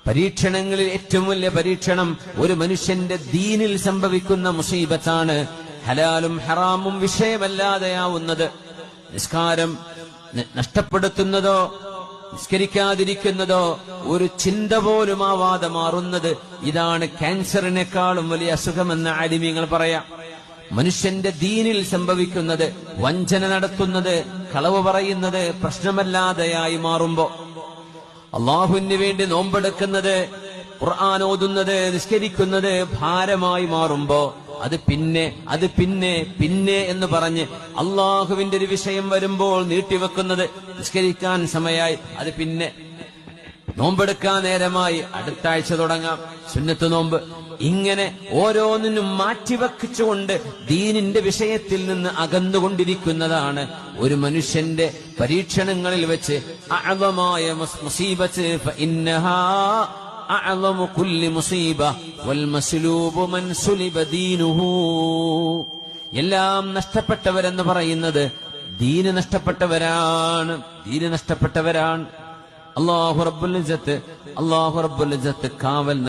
പരീക്ഷണങ്ങളിൽ ഏറ്റവും വലിയ പരീക്ഷണം ഒരു മനുഷ്യന്റെ ദീനിൽ സംഭവിക്കുന്ന മുസീബത്താണ്. ഹലാലും ഹറാമും വിഷയമല്ലാതെയാവുന്നത്, നിസ്കാരം നഷ്ടപ്പെടുത്തുന്നതോ നിസ്കരിക്കാതിരിക്കുന്നതോ ഒരു ചിന്ത പോലും ആവാതെ മാറുന്നത്, ഇതാണ് ക്യാൻസറിനേക്കാളും വലിയ അസുഖമെന്ന് ആലിമീങ്ങൾ പറയാം. മനുഷ്യന്റെ ദീനിൽ സംഭവിക്കുന്നത്, വഞ്ചന നടത്തുന്നത്, കളവ് പറയുന്നത് പ്രശ്നമല്ലാതെയായി മാറുമ്പോ, അള്ളാഹുവിന് വേണ്ടി നോമ്പെടുക്കുന്നത്, ഖുർആൻ ഓതുന്നത്, നിസ്കരിക്കുന്നത് ഭാരമായി മാറുമ്പോ അത് പിന്നെ എന്ന് പറഞ്ഞ് അള്ളാഹുവിന്റെ ഒരു വിഷയം വരുമ്പോൾ നീട്ടിവെക്കുന്നത്, നിസ്കരിക്കാൻ സമയമായി അത് പിന്നെ, നോമ്പെടുക്കാൻ നേരമായി അടുത്ത ആഴ്ച തുടങ്ങാം സുന്നത്ത് നോമ്പ്, ഇങ്ങനെ ഓരോന്നിനും മാറ്റിവെച്ചുകൊണ്ട് ദീനിന്റെ വിഷയത്തിൽ നിന്ന് അകന്നുകൊണ്ടിരിക്കുന്നതാണ് ഒരു മനുഷ്യന്റെ പരീക്ഷണങ്ങളിൽ വെച്ച് അഅ്ളമായ മുസീബത്ത്. ഫഇന്നഹാ അഅ്ളമു കുല്ലി മുസീബ വൽ മസ്ലൂബു മൻ സുലിബ ദീനുഹു. എല്ലാം നഷ്ടപ്പെട്ടവരെന്ന് പറയുന്നത് ദീന് നഷ്ടപ്പെട്ടവരാണ്. അല്ലാഹു റബ്ബുൽ ഇസ്സത്ത് കാവൽ